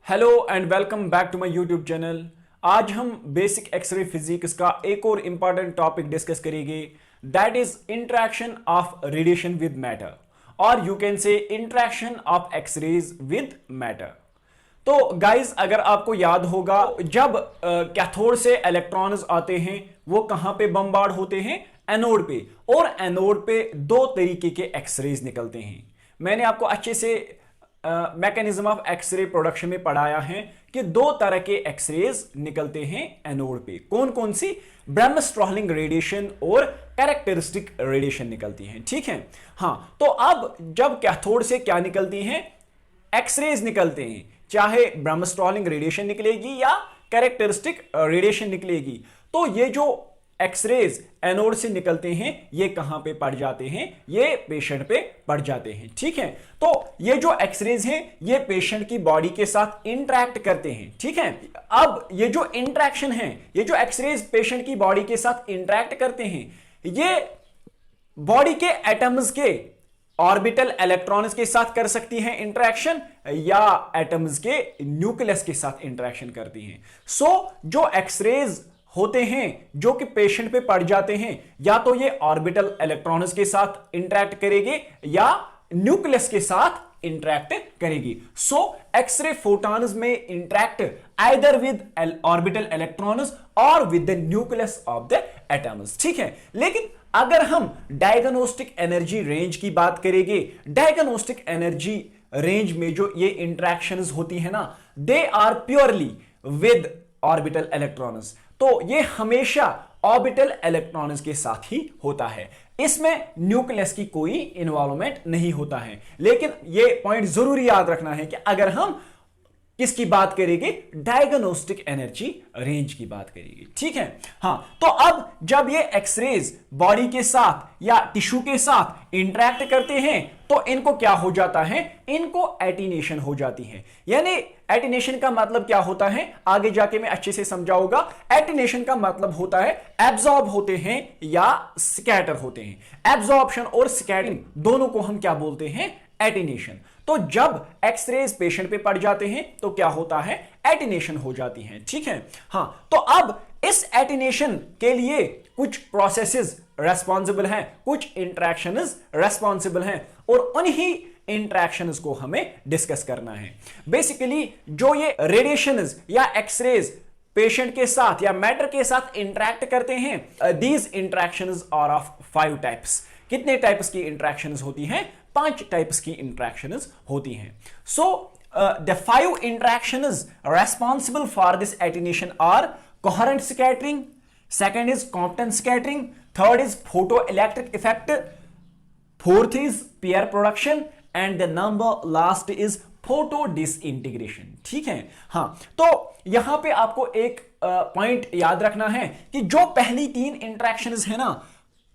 Hello and welcome back to my YouTube channel. आज हम basic X-ray physics का एक और इंपॉर्टेंट टॉपिक डिस्कस करेंगे, that is interaction of radiation with matter, और you can say interaction of X-rays with matter. तो guys, अगर आपको याद होगा, जब कैथोड से इलेक्ट्रॉन्स आते हैं वो कहां पे बम्बार्ड होते हैं? एनोड पे। और एनोड पे दो तरीके के एक्सरेज निकलते हैं। मैंने आपको अच्छे से मैकेनिज्म ऑफ एक्सरे प्रोडक्शन में पढ़ाया है कि दो तरह के एक्सरेज निकलते हैं एनोड पे। कौन कौन सी? ब्रह्मस्ट्रॉलिंग रेडिएशन और कैरेक्टरिस्टिक रेडिएशन निकलती हैं। ठीक है, हाँ। तो अब जब कैथोड से क्या निकलती हैं? एक्सरेज निकलते हैं, चाहे ब्रह्मस्ट्रॉलिंग रेडिएशन निकलेगी या कैरेक्टरिस्टिक रेडिएशन निकलेगी। तो ये जो एक्सरेज एनोड से निकलते हैं ये कहां पे पड़ जाते हैं? ये पेशेंट पे पड़ जाते हैं। ठीक है, तो ये जो एक्सरेज हैं ये पेशेंट की बॉडी के साथ इंटरेक्ट करते हैं। ठीक है, अब ये जो इंटरेक्शन है, ये जो एक्सरेज पेशेंट की बॉडी के साथ इंटरेक्ट करते हैं, ये बॉडी के एटम्स के ऑर्बिटल इलेक्ट्रॉन्स के साथ कर सकती हैं इंटरेक्शन, या एटम्स के न्यूक्लियस के साथ इंटरेक्शन करती हैं। सो जो एक्सरेज होते हैं जो कि पेशेंट पे पड़ जाते हैं, या तो ये ऑर्बिटल इलेक्ट्रॉन्स के साथ इंटरेक्ट करेगी या न्यूक्लियस के साथ इंटरेक्ट करेगी। So X-ray photons may interact either with orbital electrons or with the nucleus of the atoms. ठीक है, लेकिन अगर हम डायग्नोस्टिक एनर्जी रेंज की बात करेंगे, डायग्नोस्टिक एनर्जी रेंज में जो ये इंटरेक्शंस होती है ना, they are purely with orbital electrons. तो ये हमेशा ऑर्बिटल इलेक्ट्रॉन्स के साथ ही होता है, इसमें न्यूक्लियस की कोई इन्वॉल्वमेंट नहीं होता है। लेकिन ये पॉइंट जरूरी याद रखना है कि अगर हम किसकी बात करेंगे? डायग्नोस्टिक एनर्जी रेंज की बात करेंगे। ठीक है, हाँ। तो अब जब ये एक्सरेज बॉडी के साथ या टिश्यू के साथ इंटरेक्ट करते हैं तो इनको क्या हो जाता है? इनको एटीनेशन हो जाती है। यानी एटीनेशन का मतलब क्या होता है आगे जाके मैं अच्छे से समझाऊंगा। एटीनेशन का मतलब होता है एब्जॉर्ब होते हैं या स्कैटर होते हैं। एब्जॉर्प्शन और स्कैटरिंग दोनों को हम क्या बोलते हैं? एटीनेशन। तो जब एक्सरेज पेशेंट पे पड़ जाते हैं तो क्या होता है? एटीनेशन हो जाती है। ठीक है, हाँ। तो अब इस एटीनेशन के लिए कुछ प्रोसेसेस रेस्पॉन्सिबल हैं, कुछ इंटरेक्शंस रेस्पॉन्सिबल हैं, और उन्हीं इंटरेक्शंस को हमें डिस्कस करना है। बेसिकली जो ये रेडिएशंस या एक्सरेज पेशेंट के साथ या मैटर के साथ इंटरेक्ट करते हैं, these interactions are of 5 types. कितने टाइप्स की इंटरेक्शंस होती हैं? 5 टाइप्स की इंटरेक्शंस होती हैं। So the 5 interactions responsible for this attenuation are coherent scattering, second is Compton scattering, third is photoelectric effect, fourth is pair production, and the number last is photo disintegration. ठीक है, हाँ। तो यहां पे आपको एक पॉइंट याद रखना है कि जो पहली 3 इंटरेक्शंस है ना,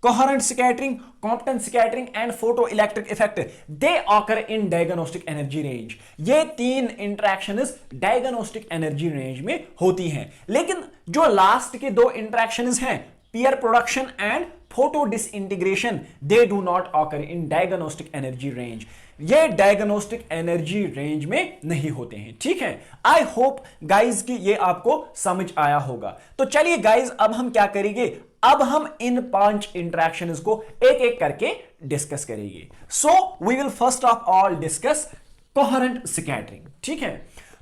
coherent scattering, Compton scattering and photoelectric effect, they occur in diagnostic energy range. ये 3 इंटरेक्शंस डायग्नोस्टिक एनर्जी रेंज में होती हैं। लेकिन जो लास्ट के 2 इंटरेक्शंस हैं, pair production and photo disintegration, they do not occur in diagnostic energy range. ये diagnostic energy range में नहीं होते हैं। ठीक है, आई होप गाइज कि ये आपको समझ आया होगा। तो चलिए गाइज, अब हम क्या करेंगे? अब हम इन 5 इंटरेक्शंस को एक एक करके डिस्कस करेंगे। So we will first of all discuss coherent scattering. ठीक है,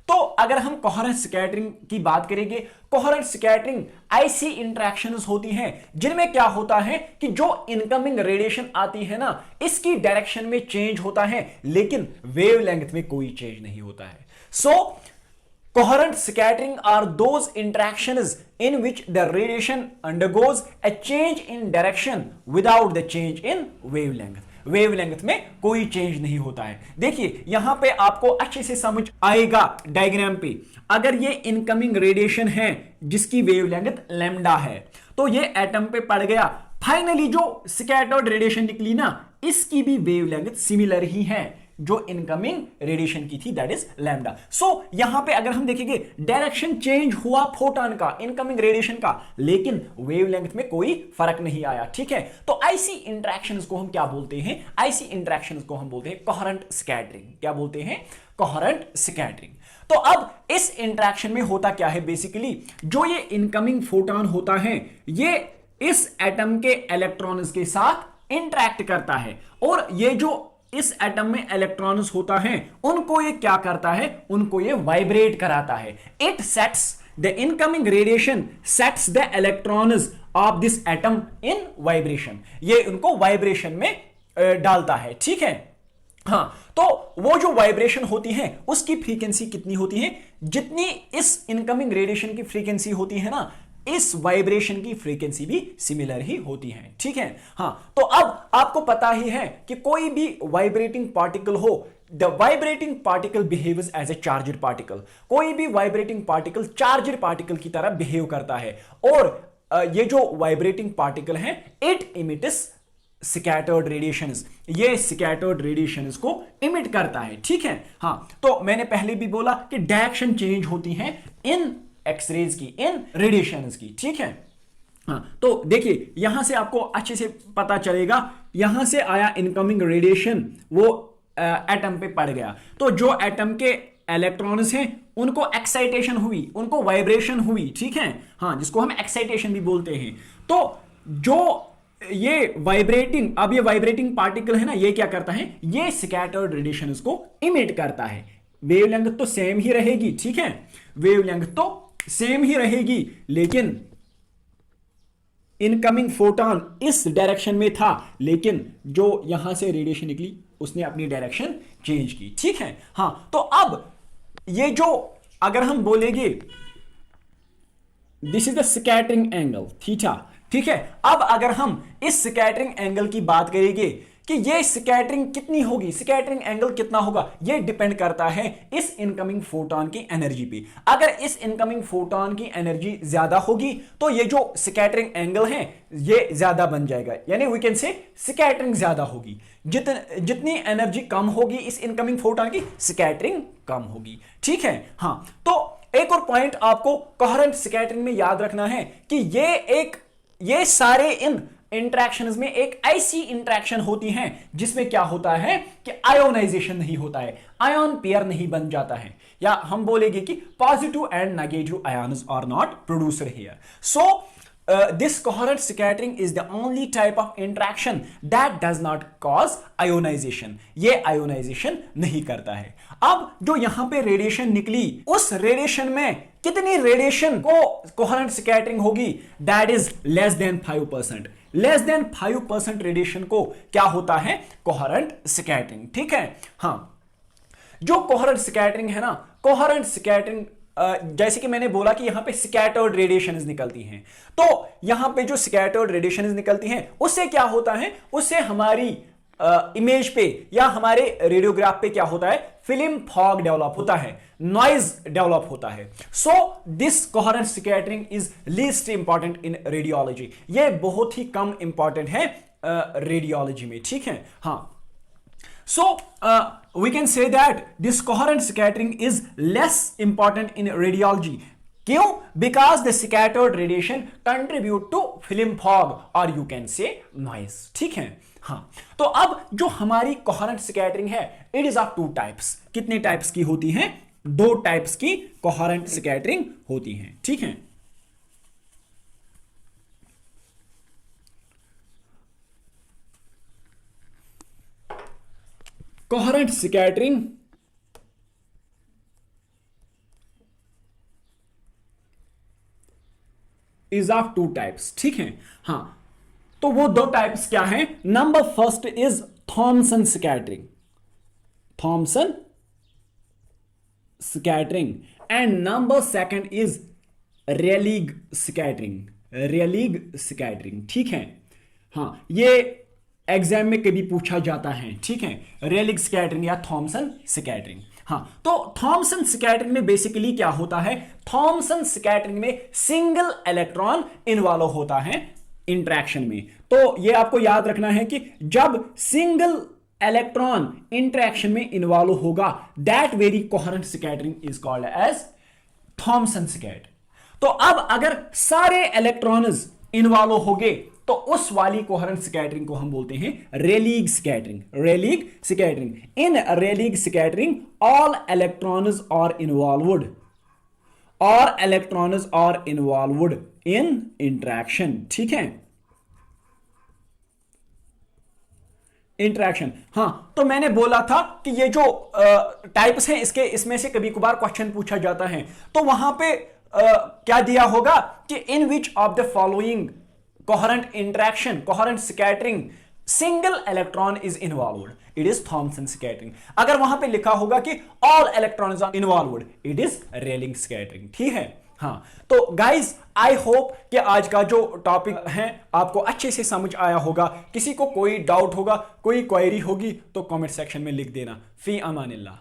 तो अगर हम कोहेरेंट स्कैटरिंग की बात करेंगे, कोहेरेंट स्कैटरिंग ऐसी इंटरेक्शंस होती हैं जिनमें क्या होता है कि जो इनकमिंग रेडिएशन आती है ना, इसकी डायरेक्शन में चेंज होता है, लेकिन वेवलेंथ में कोई चेंज नहीं होता है। सो coherent scattering are those interactions in which the radiation undergoes a change in direction without the change in wavelength. Wavelength में कोई चेंज नहीं होता है। देखिए यहां पे आपको अच्छे से समझ आएगा डायग्राम पे। अगर ये इनकमिंग रेडिएशन है जिसकी वेवलेंथ लैम्डा है, तो ये एटम पे पड़ गया, फाइनली जो स्कैटर्ड रेडिएशन निकली ना, इसकी भी वेवलेंथ सिमिलर ही है जो इनकमिंग रेडिएशन की थी, दैट इज लैम्डा। सो यहां पे अगर हम देखेंगे, डायरेक्शन चेंज हुआ फोटॉन का, इनकमिंग रेडिएशन का, लेकिन वेवलेंथ में कोई फर्क नहीं आया। ठीक है, तो ऐसी इंटरेक्शंस को हम क्या बोलते हैं? ऐसी इंटरेक्शंस को हम बोलते हैं कोहेरेंट स्कैटरिंग। क्या बोलते हैं? Coherent scattering. तो अब इस इंटरेक्शन में होता क्या है, बेसिकली जो ये इनकमिंग फोटोन होता है ये इस एटम के इलेक्ट्रॉन्स के साथ इंटरेक्ट करता है, और ये जो इस एटम में इलेक्ट्रॉन्स होता है उनको ये क्या करता है, उनको ये वाइब्रेट कराता है। It sets the incoming radiation sets the electrons of this atom in vibration, ये उनको वाइब्रेशन में डालता है, ठीक है। हाँ, तो वो जो वाइब्रेशन होती है उसकी फ्रीक्वेंसी कितनी होती है, जितनी इस इनकमिंग रेडिएशन की फ्रीक्वेंसी होती है ना, इस वाइब्रेशन की फ्रीक्वेंसी भी सिमिलर ही होती है, ठीक है। हाँ, तो अब आपको पता ही है कि कोई भी वाइब्रेटिंग पार्टिकल हो, the vibrating particle behaves as a charger particle, कोई भी वाइब्रेटिंग पार्टिकल चार्जर पार्टिकल की तरह बिहेव करता है, और ये जो वाइब्रेटिंग पार्टिकल है इट इमिट्स स्कैटर्ड रेडिएशंस, ये स्कैटर्ड रेडिएशंस को इमिट करता है, ठीक है। हाँ, तो मैंने पहले भी बोला कि डायरेक्शन चेंज होती है इन एक्सरेज की, इन रेडिएशंस की, ठीक है। हाँ, तो देखिए यहां से आपको अच्छे से पता चलेगा, यहां से आया इनकमिंग रेडिएशन, वो एटम पे पड़ गया, तो जो एटम के इलेक्ट्रॉन्स हैं उनको एक्साइटेशन हुई, उनको वाइब्रेशन हुई, ठीक है। हाँ, जिसको हम एक्साइटेशन भी बोलते हैं। तो जो ये वाइब्रेटिंग, अब ये वाइब्रेटिंग पार्टिकल है ना, ये क्या करता है, ये स्कैटर्ड रेडिएशंस को इमिट करता है। वेवलेंथ तो सेम ही रहेगी, ठीक है, वेवलेंथ तो सेम ही रहेगी, लेकिन इनकमिंग फोटोन इस डायरेक्शन में था, लेकिन जो यहां से रेडिएशन निकली उसने अपनी डायरेक्शन चेंज की, ठीक है। हां, तो अब ये जो अगर हम बोलेंगे this is the scattering angle theta, ठीक है। अब अगर हम इस स्कैटरिंग एंगल की बात करेंगे कि ये स्कैटरिंग कितनी होगी, स्कैटरिंग एंगल कितना होगा, ये डिपेंड करता है इस इनकमिंग फोटोन की एनर्जी पे। अगर इस इनकमिंग फोटोन की एनर्जी ज्यादा होगी तो ये जो स्कैटरिंग एंगल है ये ज्यादा बन जाएगा, यानी वी कैन से स्कैटरिंग ज्यादा होगी। जितनी एनर्जी कम होगी इस इनकमिंग फोटोन की, स्कैटरिंग कम होगी, ठीक है। हाँ, तो एक और पॉइंट आपको कोहेरेंट स्कैटरिंग में याद रखना है कि ये सारे इन इंटरेक्शंस में एक ऐसी इंटरेक्शन होती है जिसमें क्या होता है कि आयोनाइजेशन नहीं होता है, आयन पेयर नहीं बन जाता है, या हम बोलेंगे कि positive and negative ions are not produced here. So this coherent scattering is the only type of interaction that does not cause ionization, ये आयोनाइजेशन नहीं करता है। अब जो यहां पे रेडिएशन निकली, उस रेडिएशन में कितनी रेडिएशन को कोहेरेंट स्कैटरिंग होगी, that is less than 5%, less than 5% radiation को क्या होता है, कोहेरेंट स्कैटरिंग, ठीक है। हाँ, जो कोहेरेंट स्कैटरिंग है ना, कोहेरेंट स्कैटरिंग जैसे कि मैंने बोला कि यहां पे स्कैटर्ड रेडिएशंस निकलती हैं, तो यहां पे जो स्कैटर्ड रेडिएशंस निकलती हैं उससे क्या होता है, उससे हमारी इमेज पे या हमारे रेडियोग्राफ पे क्या होता है, फिल्म फॉग डेवलप होता है, नॉइज डेवलप होता है। So this coherent scattering is least important in radiology, ये बहुत ही कम इंपॉर्टेंट है रेडियोलॉजी में, ठीक है। हाँ, so we can say that this coherent scattering is less important in radiology. क्यों? Because the scattered radiation contribute to film fog or you can say noise, ठीक है। हाँ, तो अब जो हमारी coherent scattering है it is of two types, कितने टाइप्स की होती हैं, दो टाइप्स की coherent scattering होती हैं, ठीक है। Coherent scattering is of two types, ठीक है। हाँ, तो वो दो टाइप्स क्या हैं, number first is Thomson scattering, Thomson scattering, and number second is Rayleigh scattering, Rayleigh scattering, ठीक है। हाँ, ये एग्जाम में कभी पूछा जाता है, ठीक है, रेलिग स्कैटरिंग या थॉमसन स्कैटरिंग। हाँ, तो थॉमसन स्कैटरिंग में बेसिकली क्या होता है, थॉमसन स्कैटरिंग में सिंगल इलेक्ट्रॉन इन्वॉल्व होता है इंटरेक्शन में। तो ये आपको याद रखना है कि जब सिंगल इलेक्ट्रॉन इंटरेक्शन में इन्वॉल्व होगा, that very coherent scattering is called as Thomson scattering. तो अब अगर सारे इलेक्ट्रॉन्स इन्वॉल्व हो गए तो तो उस वाली कोहेरेंट स्कैटरिंग को हम बोलते हैं Rayleigh scattering. Rayleigh scattering, in Rayleigh scattering all electrons are involved, और electrons are involved in interaction. ठीक है, इंटरेक्शन। हाँ, तो मैंने बोला था कि ये जो टाइप्स हैं इसके, इसमें से कभी कभार क्वेश्चन पूछा जाता है, तो वहां पे क्या दिया होगा कि in which of the following coherent interaction, coherent scattering single electron is involved, it is Thomson scattering. अगर वहां पे लिखा होगा कि all electrons are involved, it is रेलिंग स्कैटरिंग। ठीक है, हाँ, तो गाइज आई होप कि आज का जो टॉपिक है आपको अच्छे से समझ आया होगा। किसी को कोई डाउट होगा, कोई क्वेरी होगी तो कमेंट सेक्शन में लिख देना। फी अमानिल्लाह।